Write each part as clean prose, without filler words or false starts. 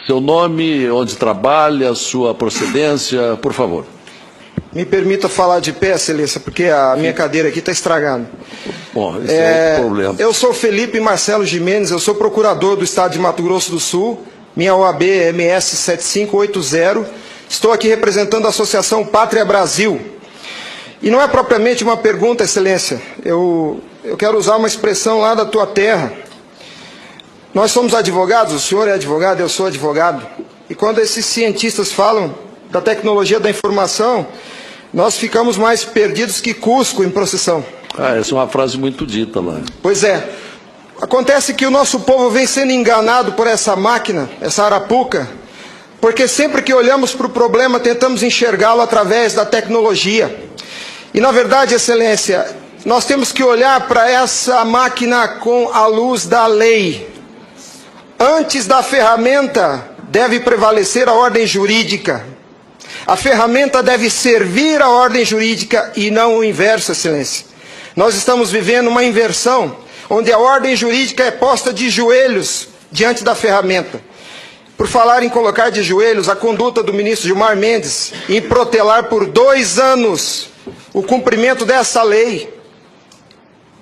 Seu nome, onde trabalha, sua procedência, por favor. Me permita falar de pé, Excelência, porque a minha cadeira aqui está estragada. Bom, esse é o problema. Eu sou Felipe Marcelo Gimenez, eu sou procurador do Estado de Mato Grosso do Sul, minha OAB é MS 7580, estou aqui representando a Associação Pátria Brasil. E não é propriamente uma pergunta, Excelência, eu quero usar uma expressão lá da tua terra. Nós somos advogados, o senhor é advogado, eu sou advogado, e quando esses cientistas falam da tecnologia da informação, nós ficamos mais perdidos que Cusco em procissão. Essa é uma frase muito dita lá. Pois é. Acontece que o nosso povo vem sendo enganado por essa máquina, essa arapuca, porque sempre que olhamos para o problema, tentamos enxergá-lo através da tecnologia. E, na verdade, Excelência, nós temos que olhar para essa máquina com a luz da lei. Antes da ferramenta, deve prevalecer a ordem jurídica. A ferramenta deve servir à ordem jurídica e não o inverso, Excelência. Nós estamos vivendo uma inversão, onde a ordem jurídica é posta de joelhos diante da ferramenta. Por falar em colocar de joelhos, a conduta do ministro Gilmar Mendes em protelar por 2 anos o cumprimento dessa lei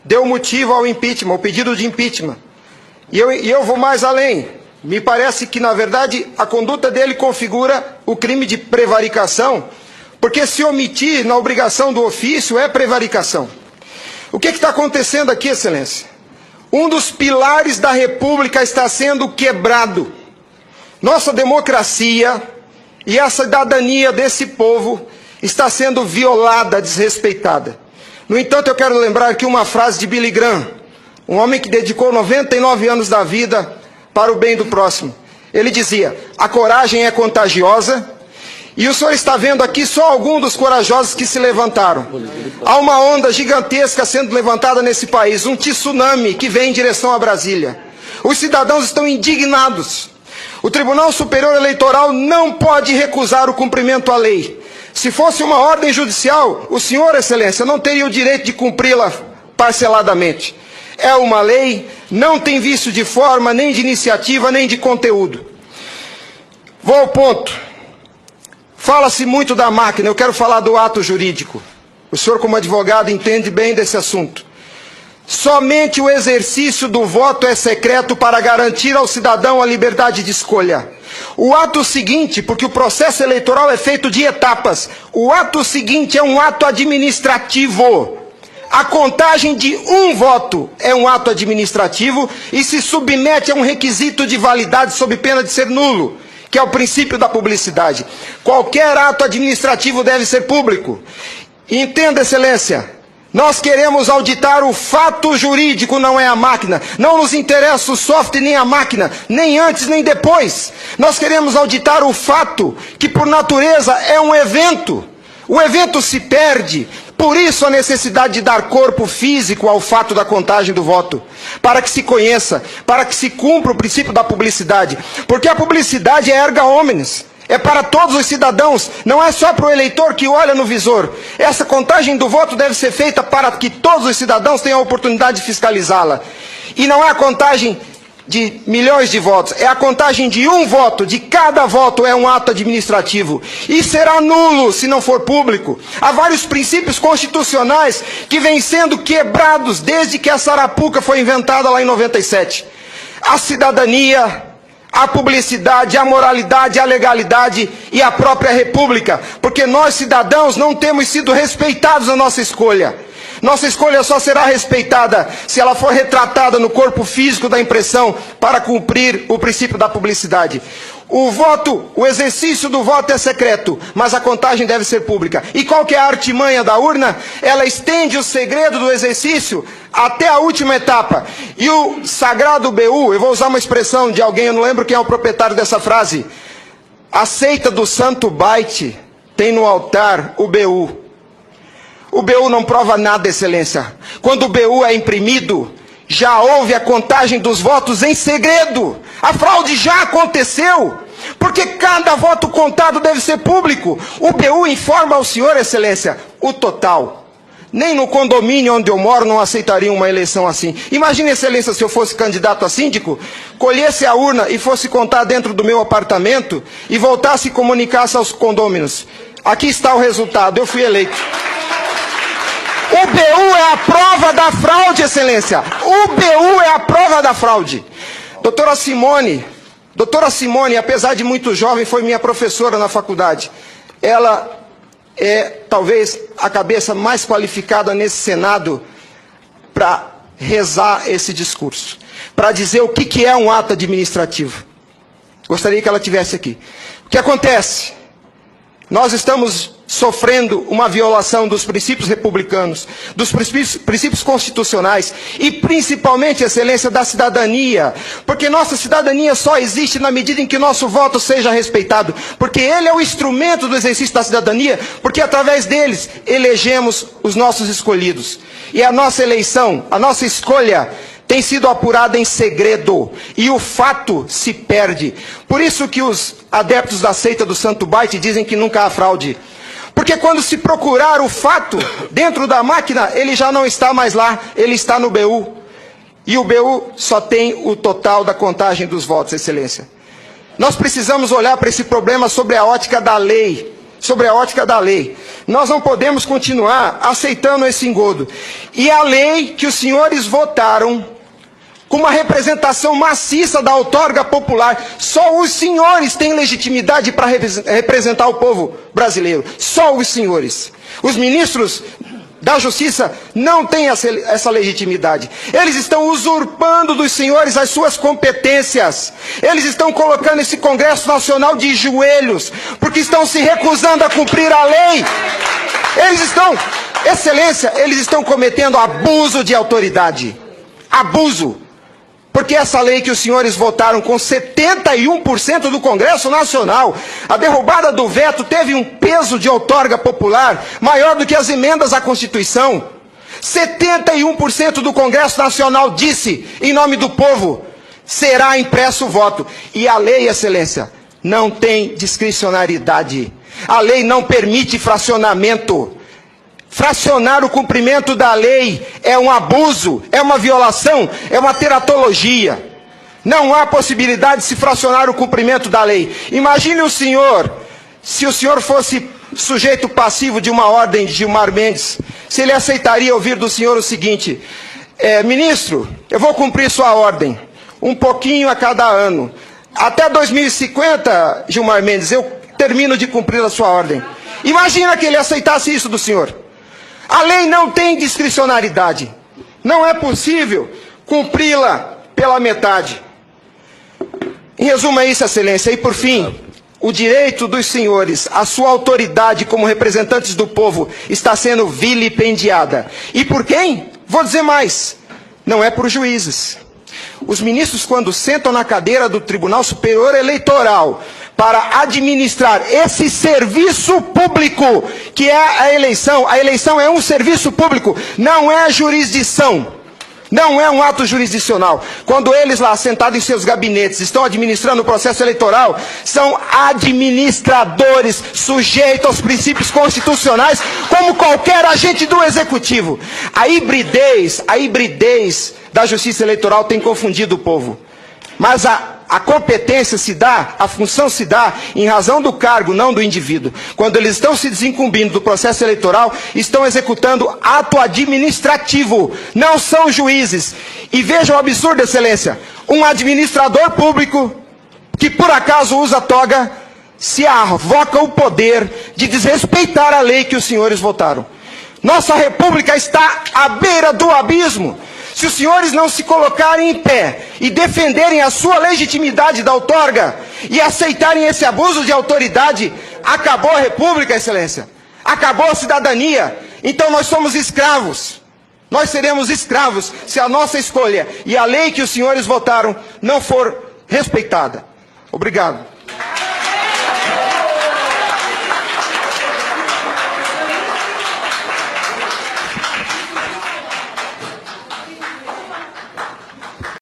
deu motivo ao impeachment, ao pedido de impeachment. E eu vou mais além. Me parece que, na verdade, a conduta dele configura o crime de prevaricação, porque se omitir na obrigação do ofício é prevaricação. O que está acontecendo aqui, Excelência? Um dos pilares da República está sendo quebrado. Nossa democracia e a cidadania desse povo está sendo violada, desrespeitada. No entanto, eu quero lembrar aqui uma frase de Billy Graham, um homem que dedicou 99 anos da vida para o bem do próximo. Ele dizia: a coragem é contagiosa, e o senhor está vendo aqui só alguns dos corajosos que se levantaram. Há uma onda gigantesca sendo levantada nesse país, um tsunami que vem em direção a Brasília. Os cidadãos estão indignados. O Tribunal Superior Eleitoral não pode recusar o cumprimento à lei. Se fosse uma ordem judicial, o senhor, Excelência, não teria o direito de cumpri-la parceladamente. É uma lei, não tem vício de forma, nem de iniciativa, nem de conteúdo. Vou ao ponto. Fala-se muito da máquina, eu quero falar do ato jurídico. O senhor, como advogado, entende bem desse assunto. Somente o exercício do voto é secreto para garantir ao cidadão a liberdade de escolha. O ato seguinte, porque o processo eleitoral é feito de etapas, o ato seguinte é um ato administrativo. A contagem de um voto é um ato administrativo e se submete a um requisito de validade sob pena de ser nulo, que é o princípio da publicidade. Qualquer ato administrativo deve ser público. Entenda, Excelência, nós queremos auditar o fato jurídico, não é a máquina. Não nos interessa o software nem a máquina, nem antes nem depois. Nós queremos auditar o fato, que por natureza é um evento. O evento se perde. Por isso a necessidade de dar corpo físico ao fato da contagem do voto, para que se conheça, para que se cumpra o princípio da publicidade, porque a publicidade é erga omnes, é para todos os cidadãos, não é só para o eleitor que olha no visor. Essa contagem do voto deve ser feita para que todos os cidadãos tenham a oportunidade de fiscalizá-la. E não é a contagem de milhões de votos, é a contagem de um voto, de cada voto é um ato administrativo, e será nulo se não for público. Há vários princípios constitucionais que vêm sendo quebrados desde que essa arapuca foi inventada lá em 97. A cidadania, a publicidade, a moralidade, a legalidade e a própria república, porque nós cidadãos não temos sido respeitados na nossa escolha. Nossa escolha só será respeitada se ela for retratada no corpo físico da impressão para cumprir o princípio da publicidade. O exercício do voto é secreto, mas a contagem deve ser pública. E qual que é a artimanha da urna? Ela estende o segredo do exercício até a última etapa. E o sagrado BU, eu vou usar uma expressão de alguém, eu não lembro quem é o proprietário dessa frase. A seita do santo byte tem no altar o BU. O BU não prova nada, Excelência. Quando o BU é imprimido, já houve a contagem dos votos em segredo. A fraude já aconteceu, porque cada voto contado deve ser público. O BU informa ao senhor, Excelência, o total. Nem no condomínio onde eu moro não aceitaria uma eleição assim. Imagine, Excelência, se eu fosse candidato a síndico, colhesse a urna e fosse contar dentro do meu apartamento e voltasse e comunicasse aos condôminos. Aqui está o resultado, eu fui eleito. O BU é a prova da fraude, Excelência. O BU é a prova da fraude. Doutora Simone, apesar de muito jovem, foi minha professora na faculdade. Ela é talvez a cabeça mais qualificada nesse Senado para rezar esse discurso, para dizer o que é um ato administrativo. Gostaria que ela estivesse aqui. O que acontece? Nós estamos sofrendo uma violação dos princípios republicanos, dos princípios constitucionais e principalmente, Excelência, da cidadania, porque nossa cidadania só existe na medida em que nosso voto seja respeitado, porque ele é o instrumento do exercício da cidadania, porque através deles elegemos os nossos escolhidos. E a nossa eleição, a nossa escolha tem sido apurada em segredo, e o fato se perde. Por isso que os adeptos da seita do Santo Baite dizem que nunca há fraude. Porque quando se procurar o fato dentro da máquina, ele já não está mais lá, ele está no BU. E o BU só tem o total da contagem dos votos, Excelência. Nós precisamos olhar para esse problema sobre a ótica da lei. Sobre a ótica da lei. Nós não podemos continuar aceitando esse engodo. E a lei que os senhores votaram, com uma representação maciça da outorga popular, só os senhores têm legitimidade para representar o povo brasileiro. Só os senhores. Os ministros da Justiça não têm essa legitimidade. Eles estão usurpando dos senhores as suas competências. Eles estão colocando esse Congresso Nacional de joelhos, porque estão se recusando a cumprir a lei. Eles estão, Excelência, eles estão cometendo abuso de autoridade. Abuso. Porque essa lei que os senhores votaram com 71% do Congresso Nacional, a derrubada do veto teve um peso de outorga popular maior do que as emendas à Constituição. 71% do Congresso Nacional disse, em nome do povo, será impresso o voto. E a lei, Excelência, não tem discricionariedade. A lei não permite fracionamento. Fracionar o cumprimento da lei é um abuso, é uma violação, é uma teratologia. Não há possibilidade de se fracionar o cumprimento da lei. Imagine o senhor, se o senhor fosse sujeito passivo de uma ordem de Gilmar Mendes, se ele aceitaria ouvir do senhor o seguinte: ministro, eu vou cumprir sua ordem, um pouquinho a cada ano. Até 2050, Gilmar Mendes, eu termino de cumprir a sua ordem. Imagina que ele aceitasse isso do senhor. A lei não tem discricionariedade. Não é possível cumpri-la pela metade. Em resumo é isso, Excelência. E por fim, o direito dos senhores, a sua autoridade como representantes do povo está sendo vilipendiada. E por quem? Vou dizer mais. Não é por juízes. Os ministros, quando sentam na cadeira do Tribunal Superior Eleitoral para administrar esse serviço público, que é a eleição é um serviço público, não é jurisdição, não é um ato jurisdicional. Quando eles lá, sentados em seus gabinetes, estão administrando o processo eleitoral, são administradores sujeitos aos princípios constitucionais, como qualquer agente do executivo. A hibridez da justiça eleitoral tem confundido o povo. Mas a competência se dá, a função se dá em razão do cargo, não do indivíduo. Quando eles estão se desincumbindo do processo eleitoral, estão executando ato administrativo, não são juízes. E vejam o absurdo, Excelência, um administrador público que por acaso usa toga, se arvoca o poder de desrespeitar a lei que os senhores votaram. Nossa república está à beira do abismo. Se os senhores não se colocarem em pé e defenderem a sua legitimidade da outorga e aceitarem esse abuso de autoridade, acabou a república, Excelência. Acabou a cidadania. Então nós somos escravos. Nós seremos escravos se a nossa escolha e a lei que os senhores votaram não for respeitada. Obrigado.